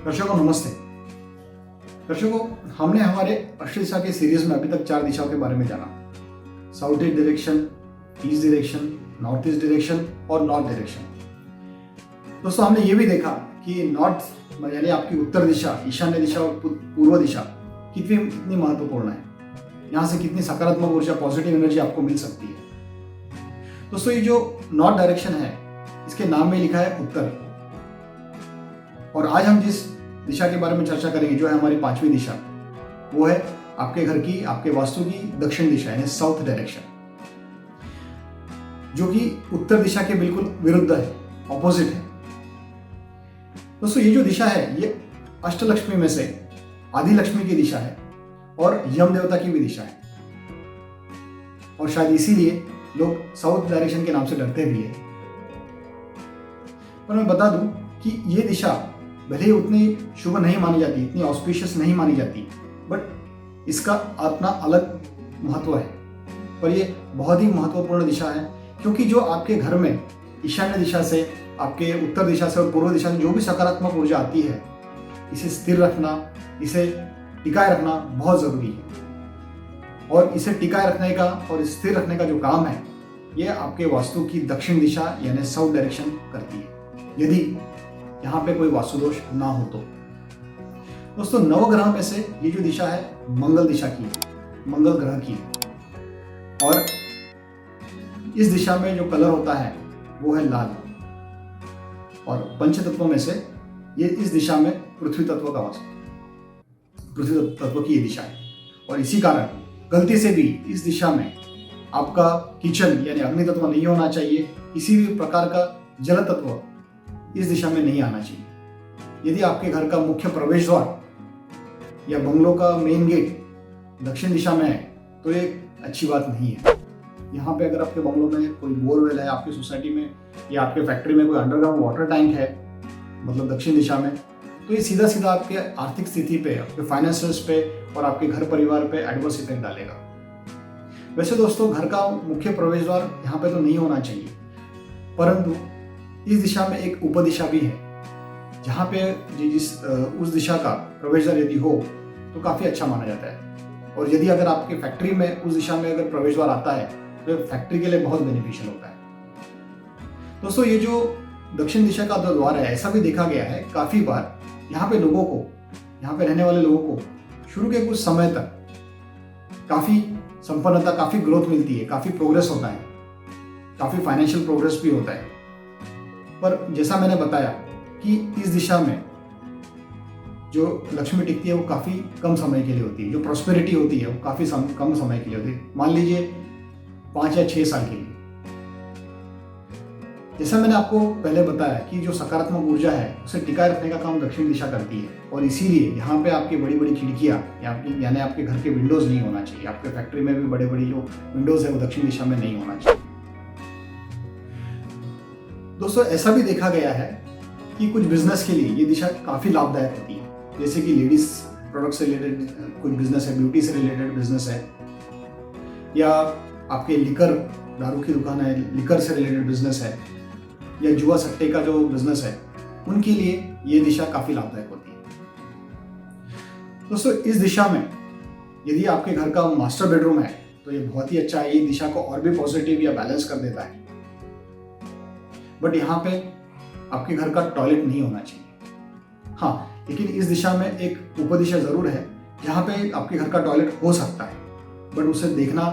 दर्शकों नमस्ते। दर्शकों, हमने हमारे अष्ट दिशा के सीरीज में अभी तक 4 दिशाओं के बारे में जाना। South east direction, east direction, north east direction और नॉर्थ डायरेक्शन। दोस्तों, हमने ये भी देखा कि नॉर्थ यानी आपकी उत्तर दिशा, ईशान्य दिशा और पूर्व दिशा कितनी महत्वपूर्ण है। यहाँ से कितनी सकारात्मक ऊर्जा, पॉजिटिव एनर्जी आपको मिल सकती है। दोस्तों, ये जो नॉर्थ डायरेक्शन है, इसके नाम में लिखा है उत्तर। और आज हम जिस दिशा के बारे में चर्चा करेंगे, जो है हमारी 5वीं दिशा, वो है आपके घर की, आपके वास्तु की दक्षिण दिशा यानी साउथ डायरेक्शन, जो कि उत्तर दिशा के बिल्कुल विरुद्ध है, ऑपोजिट है। दोस्तों, ये जो दिशा है ये अष्टलक्ष्मी में से आदि लक्ष्मी की दिशा है और यम देवता की भी दिशा है। और शायद इसीलिए लोग साउथ डायरेक्शन के नाम से डरते भी है। पर मैं बता दूं कि ये दिशा भले ही उतनी शुभ नहीं मानी जाती, इतनी ऑस्पिशियस नहीं मानी जाती, बट इसका अपना अलग महत्व है। पर ये बहुत ही महत्वपूर्ण दिशा है, क्योंकि जो आपके घर में ईशान्य दिशा से, आपके उत्तर दिशा से और पूर्व दिशा से जो भी सकारात्मक ऊर्जा आती है, इसे स्थिर रखना, इसे टिकाए रखना बहुत जरूरी है। और इसे टिकाए रखने का और स्थिर रखने का जो काम है, ये आपके वास्तु की दक्षिण दिशा यानी साउथ डायरेक्शन करती है, यदि यहाँ पे कोई वास्तु दोष ना हो तो। दोस्तों, नवग्रह में से ये जो दिशा है मंगल दिशा की है, मंगल ग्रह की है। और इस दिशा में जो कलर होता है वो है लाल। और पंच तत्वों में से ये इस दिशा में पृथ्वी तत्व का वास्तु, पृथ्वी तत्व की ये दिशा है। और इसी कारण गलती से भी इस दिशा में आपका किचन यानी अग्नि तत्व नहीं होना चाहिए, किसी भी प्रकार का जल तत्व इस दिशा में नहीं आना चाहिए। यदि आपके घर का मुख्य प्रवेश द्वार या बंगलों का मेन गेट दक्षिण दिशा में है तो ये अच्छी बात नहीं है। यहाँ पे अगर आपके बंगलों में कोई बोरवेल है, आपकी सोसाइटी में या आपके फैक्ट्री में कोई अंडरग्राउंड वाटर टैंक है, मतलब दक्षिण दिशा में, तो ये सीधा सीधा आपके आर्थिक स्थिति पे, आपके फाइनेंशियल्स पे और आपके घर परिवार पे एडवर्स इफेक्ट डालेगा। वैसे दोस्तों, घर का मुख्य प्रवेश द्वार यहाँ पे तो नहीं होना चाहिए, परंतु इस दिशा में एक उपदिशा भी है, जहाँ पे उस दिशा का प्रवेश द्वार यदि हो तो काफी अच्छा माना जाता है। और यदि अगर आपके फैक्ट्री में उस दिशा में अगर प्रवेश द्वार आता है तो फैक्ट्री के लिए बहुत बेनिफिशियल होता है। दोस्तों, ये जो दक्षिण दिशा का जो द्वार है, ऐसा भी देखा गया है काफी बार, यहाँ पे लोगों को, यहाँ पे रहने वाले लोगों को शुरू के कुछ समय तक काफी संपन्नता, काफी ग्रोथ मिलती है, काफी प्रोग्रेस होता है, काफी फाइनेंशियल प्रोग्रेस भी होता है। पर जैसा मैंने बताया कि इस दिशा में जो लक्ष्मी टिकती है वो काफ़ी कम समय के लिए होती है, जो प्रॉस्पेरिटी होती है वो काफ़ी कम समय के लिए होती है, मान लीजिए 5 या 6 साल के लिए। जैसा मैंने आपको पहले बताया कि जो सकारात्मक ऊर्जा है उसे टिकाए रखने का काम दक्षिण दिशा करती है। और इसीलिए यहाँ पे आपकी बड़ी बड़ी खिड़कियाँ यानी आपके घर के विंडोज नहीं होना चाहिए, आपके फैक्ट्री में भी बड़े बड़ी जो विंडोज है वो दक्षिण दिशा में नहीं होना चाहिए। दोस्तों, ऐसा भी देखा गया है कि कुछ बिजनेस के लिए ये दिशा काफ़ी लाभदायक होती है, जैसे कि लेडीज प्रोडक्ट से रिलेटेड कुछ बिजनेस है, ब्यूटी से रिलेटेड बिजनेस है, या आपके लिकर, दारू की दुकान है, लिकर से रिलेटेड बिजनेस है, या जुआ सट्टे का जो बिजनेस है, उनके लिए ये दिशा काफ़ी लाभदायक होती है। दोस्तों, इस दिशा में यदि आपके घर का मास्टर बेडरूम है तो ये बहुत ही अच्छा है, ये दिशा को और भी पॉजिटिव या बैलेंस कर देता है। बट यहाँ पे आपके घर का टॉयलेट नहीं होना चाहिए। हाँ, लेकिन इस दिशा में एक उपदिशा जरूर है जहाँ पे आपके घर का टॉयलेट हो सकता है, बट उसे देखना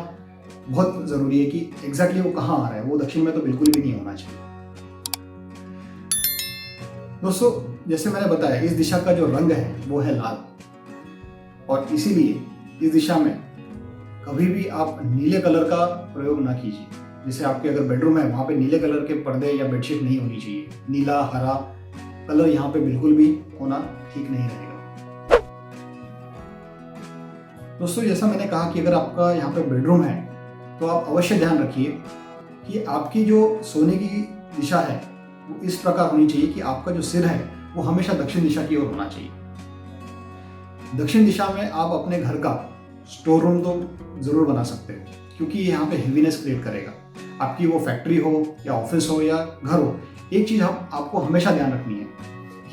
बहुत जरूरी है कि एग्जैक्टली वो कहाँ आ रहा है। वो दक्षिण में तो बिल्कुल भी नहीं होना चाहिए। दोस्तों, जैसे मैंने बताया, इस दिशा का जो रंग है वो है लाल। और इसीलिए इस दिशा में कभी भी आप नीले कलर का प्रयोग ना कीजिए। जैसे आपके अगर बेडरूम है, वहाँ पे नीले कलर के पर्दे या बेडशीट नहीं होनी चाहिए। नीला, हरा कलर यहाँ पे बिल्कुल भी होना ठीक नहीं रहेगा। दोस्तों, जैसा मैंने कहा कि अगर आपका यहाँ पे बेडरूम है तो आप अवश्य ध्यान रखिए कि आपकी जो सोने की दिशा है वो इस प्रकार होनी चाहिए कि आपका जो सिर है वो हमेशा दक्षिण दिशा की ओर होना चाहिए। दक्षिण दिशा में आप अपने घर का स्टोर रूम तो जरूर बना सकते हो, क्योंकि ये यहाँ पे हेवीनेस क्रिएट करेगा। आपकी वो फैक्ट्री हो या ऑफिस हो या घर हो, एक चीज आपको हमेशा ध्यान रखनी है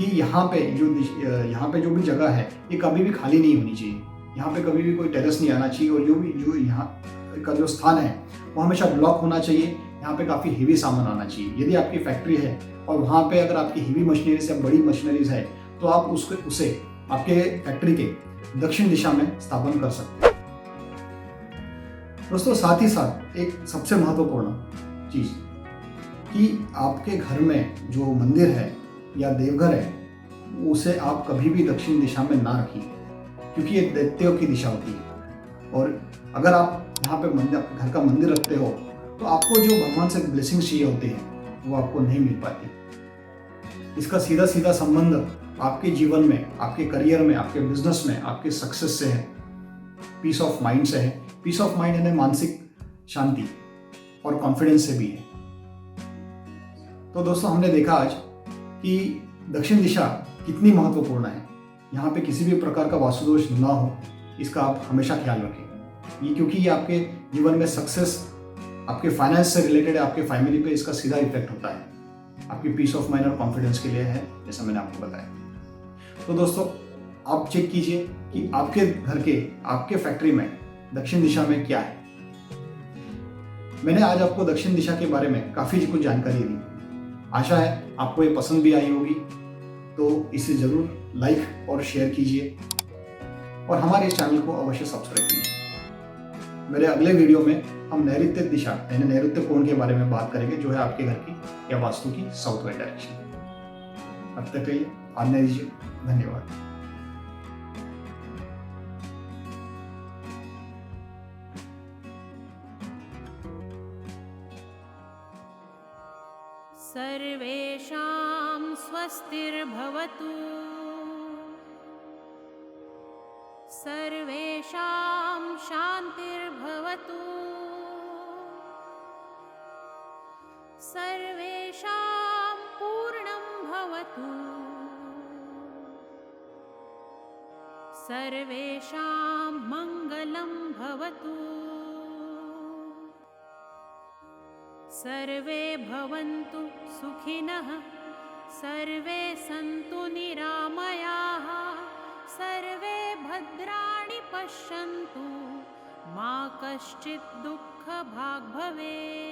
कि यहाँ पे जो भी जगह है ये कभी भी खाली नहीं होनी चाहिए। यहाँ पे कभी भी कोई टेरेस नहीं आना चाहिए, और जो यहाँ का जो स्थान है वो हमेशा ब्लॉक होना चाहिए। यहाँ पे काफ़ी हेवी सामान आना चाहिए। यदि आपकी फैक्ट्री है और वहाँ पे अगर आपकी हेवी मशीनरीज या बड़ी मशीनरीज है तो आप उसे आपके फैक्ट्री के दक्षिण दिशा में स्थापन कर सकते हैं। दोस्तों, साथ ही साथ एक सबसे महत्वपूर्ण चीज कि आपके घर में जो मंदिर है या देवघर है उसे आप कभी भी दक्षिण दिशा में ना रखिए, क्योंकि ये दैत्यों की दिशा होती है। और अगर आप यहाँ पे घर का मंदिर रखते हो तो आपको जो भगवान से ब्लेसिंग्स चाहिए होते हैं वो आपको नहीं मिल पाती। इसका सीधा सीधा संबंध आपके जीवन में, आपके करियर में, आपके बिजनेस में, आपके सक्सेस से है, पीस ऑफ माइंड से है। पीस ऑफ माइंड यानी मानसिक शांति और कॉन्फिडेंस से भी है। तो दोस्तों, हमने देखा आज कि दक्षिण दिशा कितनी महत्वपूर्ण है। यहाँ पे किसी भी प्रकार का वास्तु दोष ना हो, इसका आप हमेशा ख्याल रखें। ये क्योंकि ये आपके जीवन में सक्सेस, आपके फाइनेंस से रिलेटेड है, आपके फैमिली पे इसका सीधा इफेक्ट होता है। आपकी पीस ऑफ माइंड और कॉन्फिडेंस के लिए है, जैसा मैंने आपको बताया। तो दोस्तों, आप चेक कीजिए कि आपके घर के, आपके फैक्ट्री में दक्षिण दिशा में क्या है। मैंने आज आपको दक्षिण दिशा के बारे में काफी कुछ जानकारी दी। आशा है आपको ये पसंद भी आई होगी। तो इसे जरूर लाइक और शेयर कीजिए और हमारे इस चैनल को अवश्य सब्सक्राइब कीजिए। मेरे अगले वीडियो में हम नैऋत्य दिशा यानी नैऋत्य कोण के बारे में बात करेंगे, जो है आपके घर की या वास्तु की साउथ वेस्ट डायरेक्शन। अब तक के लिए आज्ञा दीजिए। धन्यवाद। सर्वेषां स्वस्तिर्भवतु, सर्वेषां शान्तिर्भवतु, सर्वेषां पूर्णं भवतु, सर्वेषां मङ्गलं भवतु, सर्वे भवन्तु सुखिनः, सर्वे सन्तु निरामयाः, सर्वे भद्राणि पश्यन्तु, मा कश्चित् दुःखभाग् भवेत्।